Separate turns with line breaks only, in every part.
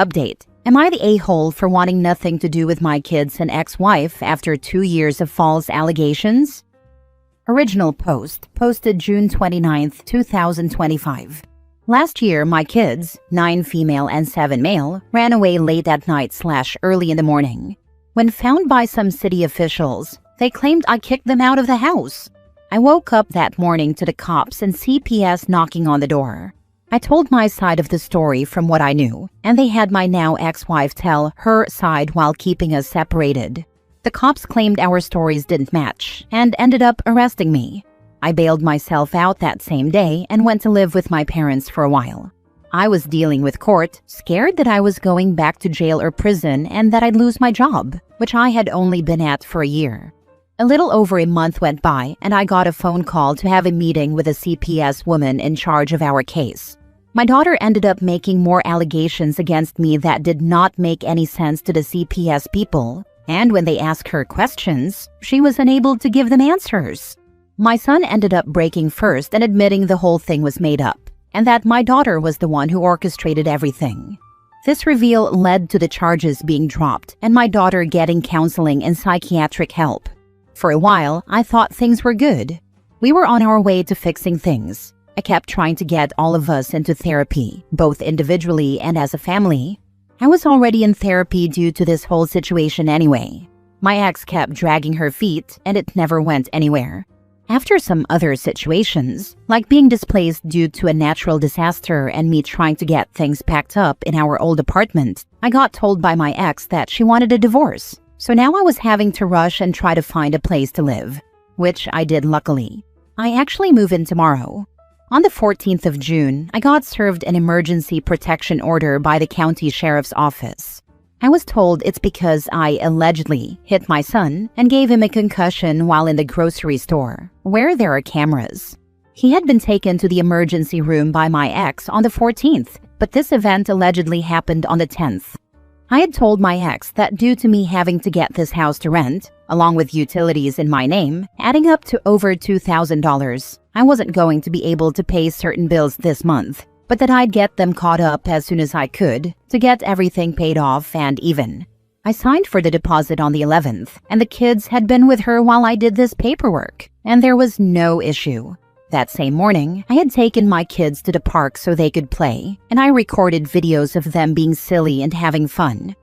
Update. Am I the a-hole for wanting nothing to do with my kids and ex-wife after 2 years of false allegations? Original post, posted June 29, 2025. Last year, my kids, 9 female and 7 male, ran away late at night/early in the morning. When found by some city officials, they claimed I kicked them out of the house. I woke up that morning to the cops and CPS knocking on the door. I told my side of the story from what I knew, and they had my now ex-wife tell her side while keeping us separated. The cops claimed our stories didn't match and ended up arresting me. I bailed myself out that same day and went to live with my parents for a while. I was dealing with court, scared that I was going back to jail or prison and that I'd lose my job, which I had only been at for a year. A little over a month went by and I got a phone call to have a meeting with a CPS woman in charge of our case. My daughter ended up making more allegations against me that did not make any sense to the CPS people, and when they asked her questions, she was unable to give them answers. My son ended up breaking first and admitting the whole thing was made up, and that my daughter was the one who orchestrated everything. This reveal led to the charges being dropped and my daughter getting counseling and psychiatric help. For a while, I thought things were good. We were on our way to fixing things. I kept trying to get all of us into therapy, both individually and as a family. I was already in therapy due to this whole situation anyway. My ex kept dragging her feet and it never went anywhere. After some other situations, like being displaced due to a natural disaster and me trying to get things packed up in our old apartment, I got told by my ex that she wanted a divorce. So now I was having to rush and try to find a place to live, which I did luckily. I actually move in tomorrow. On the 14th of June, I got served an emergency protection order by the county sheriff's office. I was told it's because I allegedly hit my son and gave him a concussion while in the grocery store, where there are cameras. He had been taken to the emergency room by my ex on the 14th, but this event allegedly happened on the 10th. I had told my ex that due to me having to get this house to rent, along with utilities in my name, adding up to over $2,000, I wasn't going to be able to pay certain bills this month, but that I'd get them caught up as soon as I could to get everything paid off and even. I signed for the deposit on the 11th, and the kids had been with her while I did this paperwork, and there was no issue. That same morning, I had taken my kids to the park so they could play, and I recorded videos of them being silly and having fun.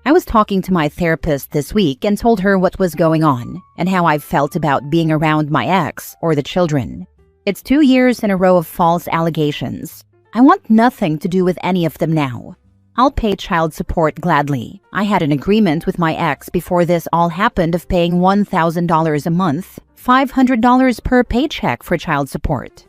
I was talking to my therapist this week and told her what was going on and how I felt about being around my ex or the children. It's 2 years in a row of false allegations. I want nothing to do with any of them now. I'll pay child support gladly. I had an agreement with my ex before this all happened of paying $1,000 a month, $500 per paycheck for child support.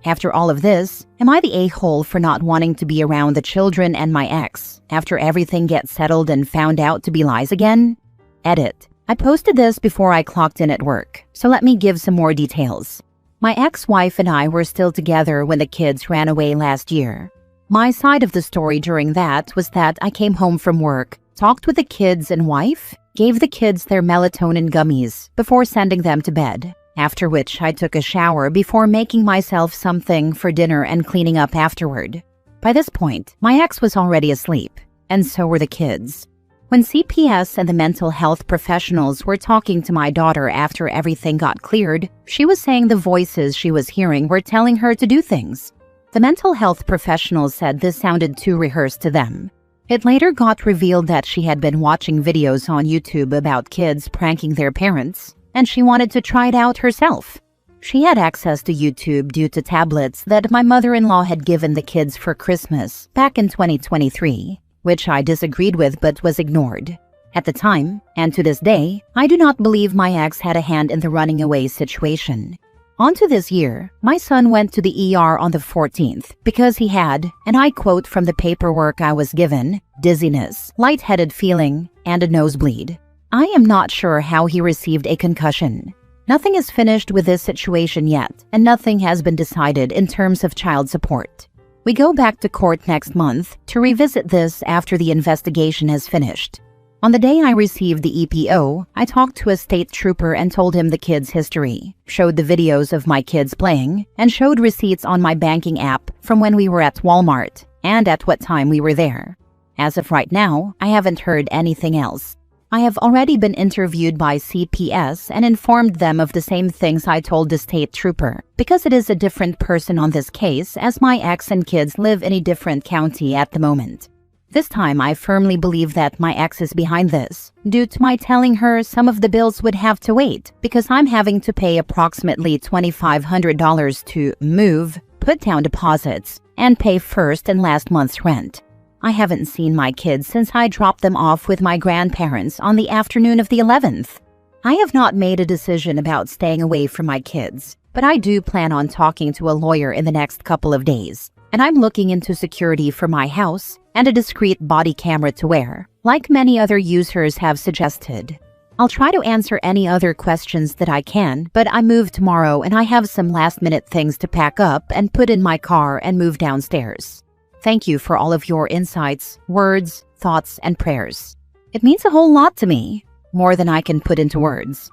After all of this, am I the a-hole for not wanting to be around the children and my ex after everything gets settled and found out to be lies again? Edit. I posted this before I clocked in at work, so let me give some more details. My ex-wife and I were still together when the kids ran away last year. My side of the story during that was that I came home from work, talked with the kids and wife, gave the kids their melatonin gummies before sending them to bed, after which I took a shower before making myself something for dinner and cleaning up afterward. By this point, my ex was already asleep, and so were the kids. When CPS and the mental health professionals were talking to my daughter after everything got cleared, she was saying the voices she was hearing were telling her to do things. The mental health professionals said this sounded too rehearsed to them. It later got revealed that she had been watching videos on YouTube about kids pranking their parents, and she wanted to try it out herself. She had access to YouTube due to tablets that my mother-in-law had given the kids for Christmas back in 2023, which I disagreed with but was ignored. At the time, and to this day, I do not believe my ex had a hand in the running away situation. On to this year, my son went to the ER on the 14th because he had, and I quote from the paperwork I was given, dizziness, lightheaded feeling, and a nosebleed. I am not sure how he received a concussion. Nothing is finished with this situation yet, and nothing has been decided in terms of child support. We go back to court next month to revisit this after the investigation has finished. On the day I received the EPO, I talked to a state trooper and told him the kids' history, showed the videos of my kids playing, and showed receipts on my banking app from when we were at Walmart and at what time we were there. As of right now, I haven't heard anything else. I have already been interviewed by CPS and informed them of the same things I told the state trooper, because it is a different person on this case, as my ex and kids live in a different county at the moment. This time, I firmly believe that my ex is behind this, due to my telling her some of the bills would have to wait, because I'm having to pay approximately $2,500 to move, put down deposits, and pay first and last month's rent. I haven't seen my kids since I dropped them off with my grandparents on the afternoon of the 11th. I have not made a decision about staying away from my kids, but I do plan on talking to a lawyer in the next couple of days, and I'm looking into security for my house and a discreet body camera to wear, like many other users have suggested. I'll try to answer any other questions that I can, but I move tomorrow and I have some last-minute things to pack up and put in my car and move downstairs. Thank you for all of your insights, words, thoughts, and prayers. It means a whole lot to me, more than I can put into words.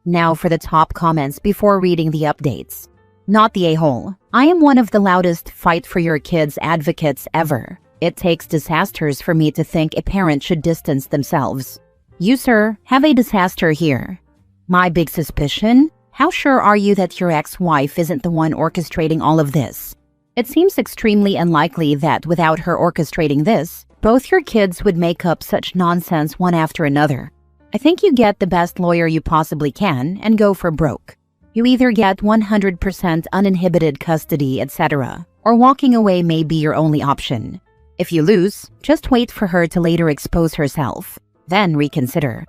Now for the top comments before reading the updates. Not the a-hole. I am one of the loudest fight for your kids advocates ever. It takes disasters for me to think a parent should distance themselves. You, sir, have a disaster here. My big suspicion? How sure are you that your ex-wife isn't the one orchestrating all of this? It seems extremely unlikely that without her orchestrating this, both your kids would make up such nonsense one after another. I think you get the best lawyer you possibly can and go for broke. You either get 100% uninhibited custody, etc., or walking away may be your only option. If you lose, just wait for her to later expose herself, then reconsider.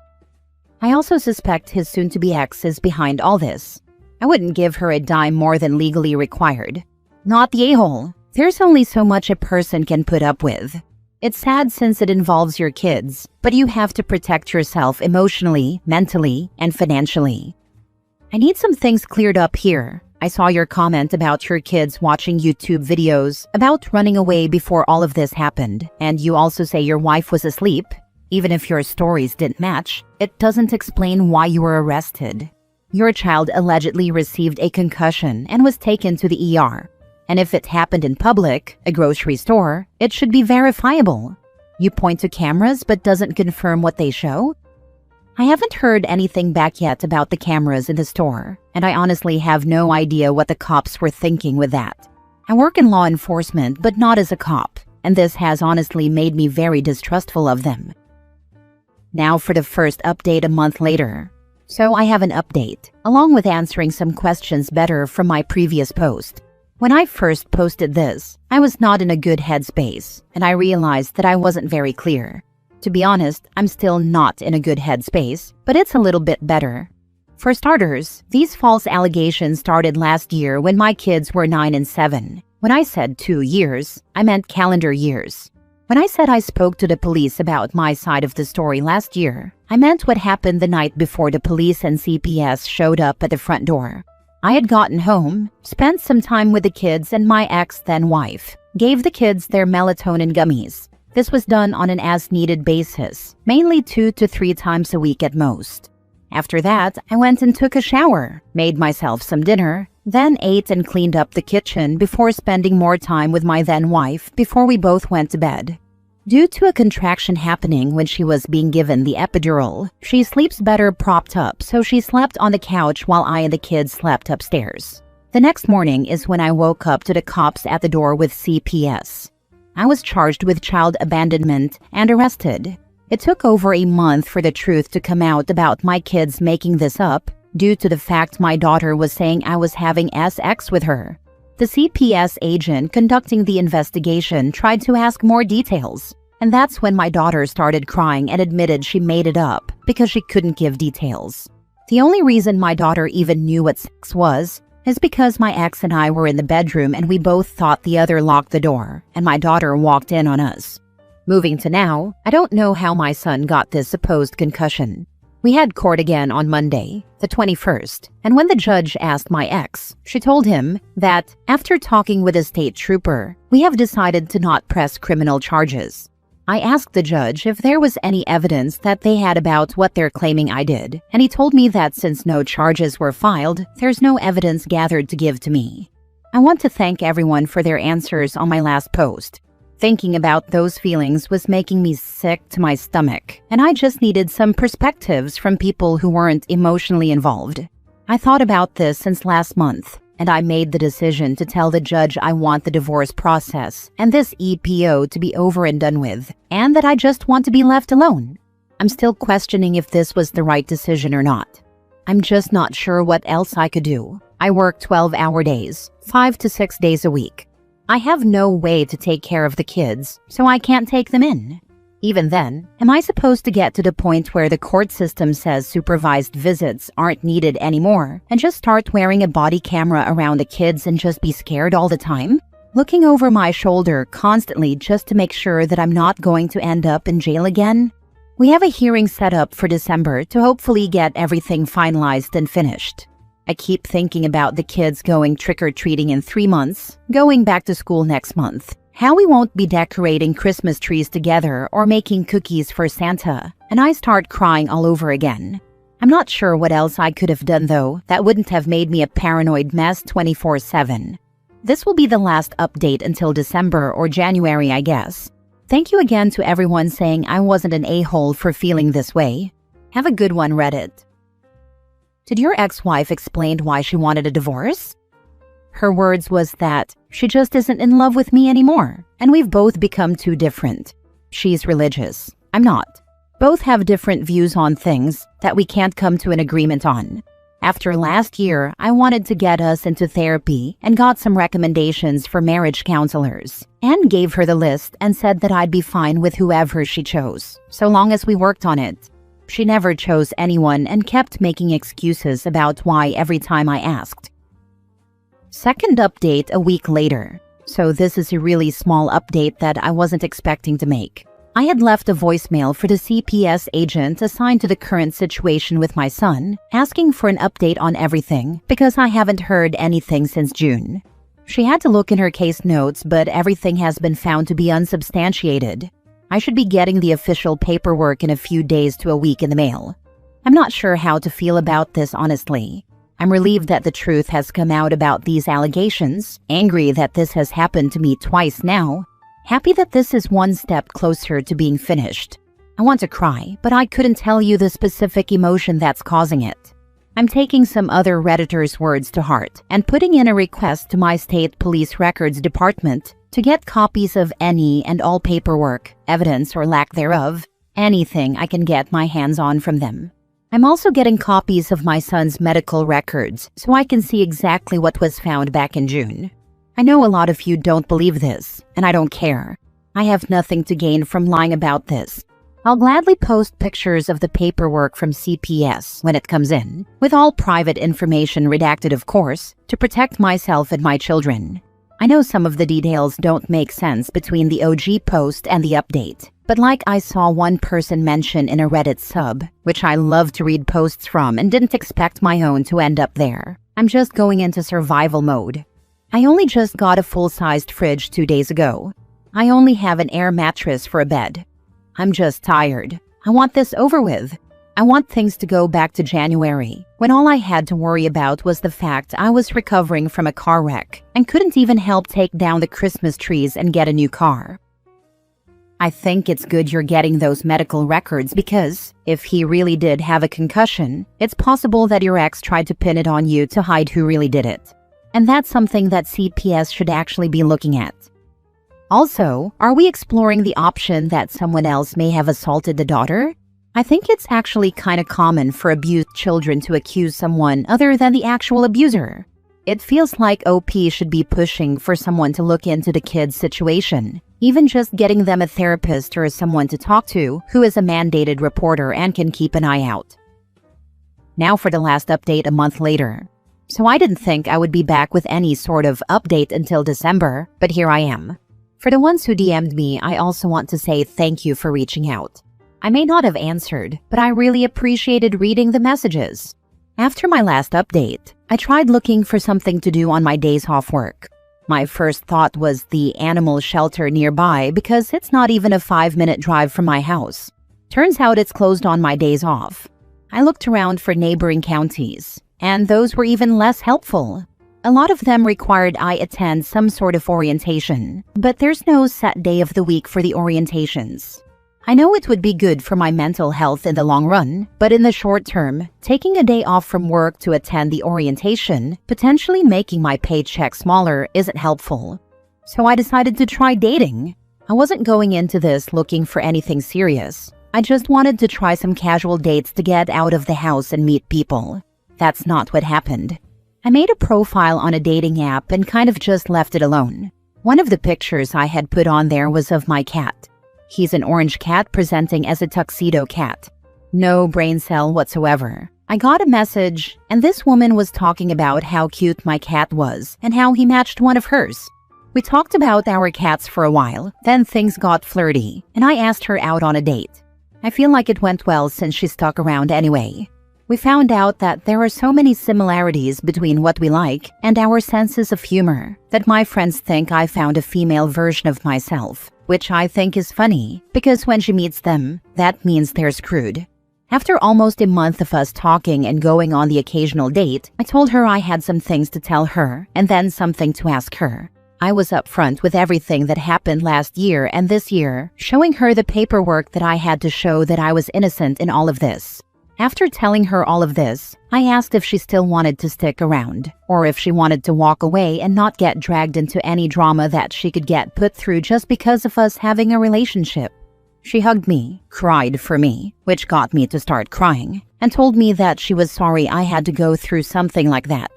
I also suspect his soon-to-be ex is behind all this. I wouldn't give her a dime more than legally required. Not the a-hole. There's only so much a person can put up with. It's sad since it involves your kids, but you have to protect yourself emotionally, mentally, and financially. I need some things cleared up here. I saw your comment about your kids watching YouTube videos about running away before all of this happened, and you also say your wife was asleep. Even if your stories didn't match, it doesn't explain why you were arrested. Your child allegedly received a concussion and was taken to the ER. And if it happened in public, a grocery store, it should be verifiable. You point to cameras but doesn't confirm what they show? I haven't heard anything back yet about the cameras in the store, and I honestly have no idea what the cops were thinking with that. I work in law enforcement, but not as a cop, and this has honestly made me very distrustful of them. Now for the first update a month later. So I have an update, along with answering some questions better from my previous post. When I first posted this, I was not in a good headspace, and I realized that I wasn't very clear. To be honest, I'm still not in a good headspace, but it's a little bit better. For starters, these false allegations started last year when my kids were 9 and 7. When I said 2 years, I meant calendar years. When I said I spoke to the police about my side of the story last year, I meant what happened the night before the police and CPS showed up at the front door. I had gotten home, spent some time with the kids and my ex-then-wife, gave the kids their melatonin gummies. This was done on an as-needed basis, mainly 2 to 3 times a week at most. After that, I went and took a shower, made myself some dinner, then ate and cleaned up the kitchen before spending more time with my then-wife before we both went to bed. Due to a contraction happening when she was being given the epidural, she sleeps better propped up, so she slept on the couch while I and the kids slept upstairs. The next morning is when I woke up to the cops at the door with CPS. I was charged with child abandonment and arrested. It took over a month for the truth to come out about my kids making this up, due to the fact my daughter was saying I was having sex with her. The CPS agent conducting the investigation tried to ask more details, and that's when my daughter started crying and admitted she made it up because she couldn't give details. The only reason my daughter even knew what sex was is because my ex and I were in the bedroom and we both thought the other locked the door, and my daughter walked in on us. Moving to now, I don't know how my son got this supposed concussion. We had court again on Monday, the 21st, and when the judge asked my ex, she told him that, after talking with a state trooper, we have decided to not press criminal charges. I asked the judge if there was any evidence that they had about what they're claiming I did, and he told me that since no charges were filed, there's no evidence gathered to give to me. I want to thank everyone for their answers on my last post. Thinking about those feelings was making me sick to my stomach, and I just needed some perspectives from people who weren't emotionally involved. I thought about this since last month, and I made the decision to tell the judge I want the divorce process and this EPO to be over and done with, and that I just want to be left alone. I'm still questioning if this was the right decision or not. I'm just not sure what else I could do. I work 12-hour days, 5 to 6 days a week. I have no way to take care of the kids, so I can't take them in. Even then, am I supposed to get to the point where the court system says supervised visits aren't needed anymore and just start wearing a body camera around the kids and just be scared all the time? Looking over my shoulder constantly just to make sure that I'm not going to end up in jail again? We have a hearing set up for December to hopefully get everything finalized and finished. I keep thinking about the kids going trick-or-treating in 3 months, going back to school next month, how we won't be decorating Christmas trees together or making cookies for Santa, and I start crying all over again. I'm not sure what else I could have done though that wouldn't have made me a paranoid mess 24/7. This will be the last update until December or January, I guess. Thank you again to everyone saying I wasn't an a-hole for feeling this way. Have a good one, Reddit. Did your ex-wife explain why she wanted a divorce? Her words was that she just isn't in love with me anymore, and we've both become too different. She's religious. I'm not. Both have different views on things that we can't come to an agreement on. After last year, I wanted to get us into therapy and got some recommendations for marriage counselors, and gave her the list and said that I'd be fine with whoever she chose, so long as we worked on it. She never chose anyone and kept making excuses about why every time I asked. Second update a week later. So this is a really small update that I wasn't expecting to make. I had left a voicemail for the CPS agent assigned to the current situation with my son, asking for an update on everything because I haven't heard anything since June. She had to look in her case notes, but everything has been found to be unsubstantiated. I should be getting the official paperwork in a few days to a week in the mail. I'm not sure how to feel about this, honestly. I'm relieved that the truth has come out about these allegations, angry that this has happened to me twice now, happy that this is one step closer to being finished. I want to cry, but I couldn't tell you the specific emotion that's causing it. I'm taking some other Redditors' words to heart and putting in a request to my state police records department to get copies of any and all paperwork, evidence or lack thereof, anything I can get my hands on from them. I'm also getting copies of my son's medical records so I can see exactly what was found back in June. I know a lot of you don't believe this, and I don't care. I have nothing to gain from lying about this. I'll gladly post pictures of the paperwork from CPS when it comes in, with all private information redacted, of course, to protect myself and my children. I know some of the details don't make sense between the OG post and the update, but like I saw one person mention in a Reddit sub, which I love to read posts from and didn't expect my own to end up there. I'm just going into survival mode. I only just got a full-sized fridge 2 days ago. I only have an air mattress for a bed. I'm just tired. I want this over with. I want things to go back to January, when all I had to worry about was the fact I was recovering from a car wreck and couldn't even help take down the Christmas trees and get a new car. I think it's good you're getting those medical records because, if he really did have a concussion, it's possible that your ex tried to pin it on you to hide who really did it. And that's something that CPS should actually be looking at. Also, are we exploring the option that someone else may have assaulted the daughter? I think it's actually kind of common for abused children to accuse someone other than the actual abuser. It feels like OP should be pushing for someone to look into the kid's situation, even just getting them a therapist or someone to talk to who is a mandated reporter and can keep an eye out. Now for the last update a month later. So I didn't think I would be back with any sort of update until December, but here I am. For the ones who DM'd me, I also want to say thank you for reaching out. I may not have answered, but I really appreciated reading the messages. After my last update, I tried looking for something to do on my days off work. My first thought was the animal shelter nearby because it's not even a 5-minute drive from my house. Turns out it's closed on my days off. I looked around for neighboring counties, and those were even less helpful. A lot of them required I attend some sort of orientation, but there's no set day of the week for the orientations. I know it would be good for my mental health in the long run, but in the short term, taking a day off from work to attend the orientation, potentially making my paycheck smaller, isn't helpful. So I decided to try dating. I wasn't going into this looking for anything serious. I just wanted to try some casual dates to get out of the house and meet people. That's not what happened. I made a profile on a dating app and kind of just left it alone. One of the pictures I had put on there was of my cat. He's an orange cat presenting as a tuxedo cat. No brain cell whatsoever. I got a message, and this woman was talking about how cute my cat was and how he matched one of hers. We talked about our cats for a while, then things got flirty, and I asked her out on a date. I feel like it went well since she stuck around anyway. We found out that there are so many similarities between what we like and our senses of humor that my friends think I found a female version of myself, which I think is funny because when she meets them, that means they're screwed. After almost a month of us talking and going on the occasional date, I told her I had some things to tell her and then something to ask her. I was upfront with everything that happened last year and this year, showing her the paperwork that I had to show that I was innocent in all of this. After telling her all of this, I asked if she still wanted to stick around, or if she wanted to walk away and not get dragged into any drama that she could get put through just because of us having a relationship. She hugged me, cried for me, which got me to start crying, and told me that she was sorry I had to go through something like that.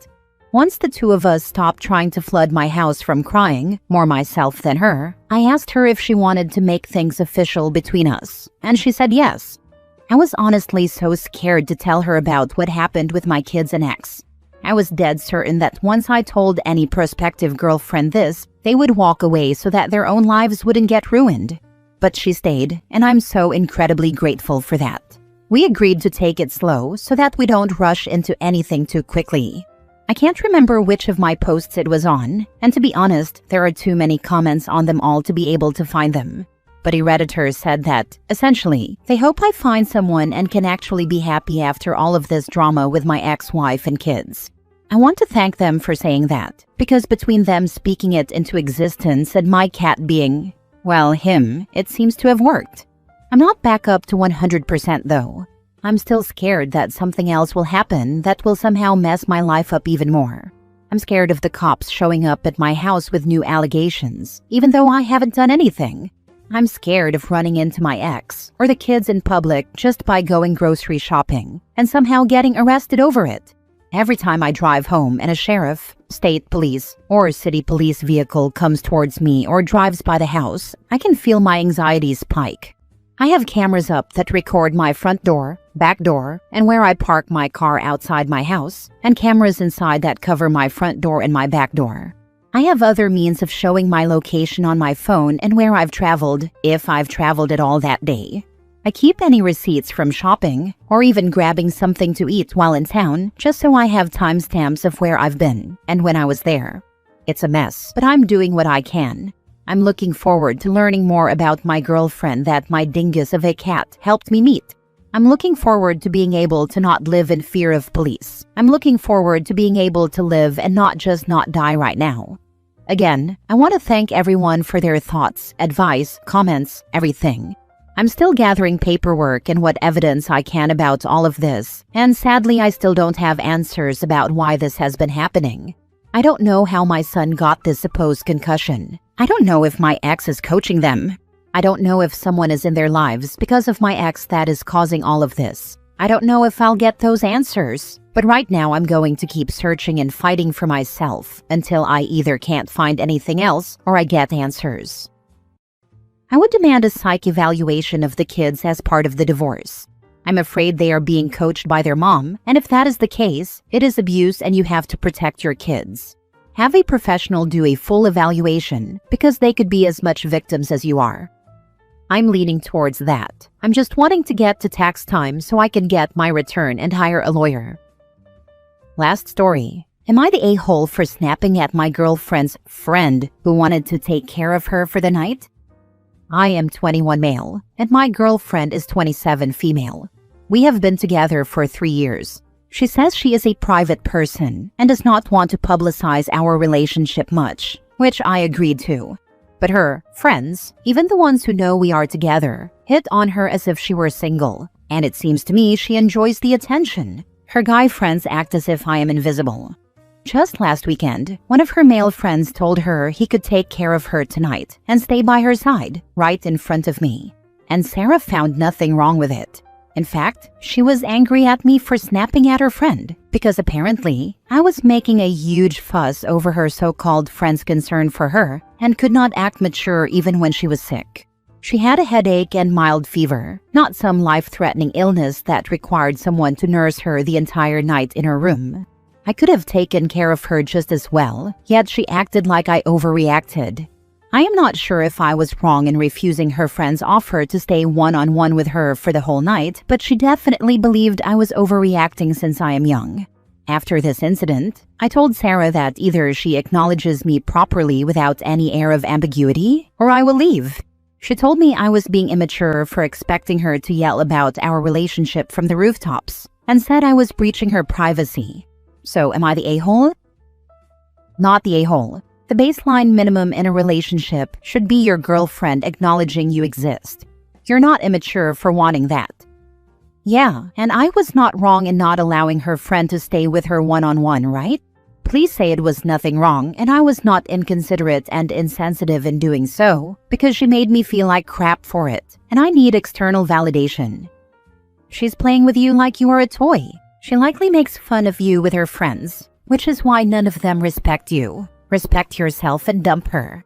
Once the two of us stopped trying to flood my house from crying, more myself than her, I asked her if she wanted to make things official between us, and she said yes. I was honestly so scared to tell her about what happened with my kids and ex. I was dead certain that once I told any prospective girlfriend this, they would walk away so that their own lives wouldn't get ruined. But she stayed, and I'm so incredibly grateful for that. We agreed to take it slow so that we don't rush into anything too quickly. I can't remember which of my posts it was on, and to be honest, there are too many comments on them all to be able to find them. But a Redditor said that, essentially, they hope I find someone and can actually be happy after all of this drama with my ex-wife and kids. I want to thank them for saying that, because between them speaking it into existence and my cat being, well, him, it seems to have worked. I'm not back up to 100% though. I'm still scared that something else will happen that will somehow mess my life up even more. I'm scared of the cops showing up at my house with new allegations, even though I haven't done anything. I'm scared of running into my ex or the kids in public just by going grocery shopping and somehow getting arrested over it. Every time I drive home and a sheriff, state police, or city police vehicle comes towards me or drives by the house, I can feel my anxiety spike. I have cameras up that record my front door, back door, and where I park my car outside my house, and cameras inside that cover my front door and my back door. I have other means of showing my location on my phone and where I've traveled, if I've traveled at all that day. I keep any receipts from shopping, or even grabbing something to eat while in town, just so I have timestamps of where I've been and when I was there. It's a mess, but I'm doing what I can. I'm looking forward to learning more about my girlfriend that my dingus of a cat helped me meet. I'm looking forward to being able to not live in fear of police. I'm looking forward to being able to live and not just not die right now. Again, I want to thank everyone for their thoughts, advice, comments, everything. I'm still gathering paperwork and what evidence I can about all of this, and sadly I still don't have answers about why this has been happening. I don't know how my son got this supposed concussion. I don't know if my ex is coaching them. I don't know if someone is in their lives because of my ex that is causing all of this. I don't know if I'll get those answers. But right now I'm going to keep searching and fighting for myself until I either can't find anything else or I get answers. I would demand a psych evaluation of the kids as part of the divorce. I'm afraid they are being coached by their mom, and if that is the case, it is abuse and you have to protect your kids. Have a professional do a full evaluation because they could be as much victims as you are. I'm leaning towards that. I'm just wanting to get to tax time so I can get my return and hire a lawyer. Last story. Am I the a-hole for snapping at my girlfriend's friend who wanted to take care of her for the night? I am 21 male, and my girlfriend is 27 female. We have been together for 3 years. She says she is a private person and does not want to publicize our relationship much, which I agreed to. But her friends, even the ones who know we are together, hit on her as if she were single, and it seems to me she enjoys the attention. Her guy friends act as if I am invisible. Just last weekend, one of her male friends told her he could take care of her tonight and stay by her side, right in front of me. And Sarah found nothing wrong with it. In fact, she was angry at me for snapping at her friend because apparently I was making a huge fuss over her so-called friend's concern for her and could not act mature even when she was sick. She had a headache and mild fever, not some life-threatening illness that required someone to nurse her the entire night in her room. I could have taken care of her just as well, yet she acted like I overreacted. I am not sure if I was wrong in refusing her friend's offer to stay one-on-one with her for the whole night, but she definitely believed I was overreacting since I am young. After this incident, I told Sarah that either she acknowledges me properly without any air of ambiguity, or I will leave. She told me I was being immature for expecting her to yell about our relationship from the rooftops, and said I was breaching her privacy. So am I the a-hole? Not the a-hole. The baseline minimum in a relationship should be your girlfriend acknowledging you exist. You're not immature for wanting that. Yeah, and I was not wrong in not allowing her friend to stay with her one-on-one, right? Please say it was nothing wrong and I was not inconsiderate and insensitive in doing so, because she made me feel like crap for it, and I need external validation. She's playing with you like you are a toy. She likely makes fun of you with her friends, which is why none of them respect you. Respect yourself and dump her.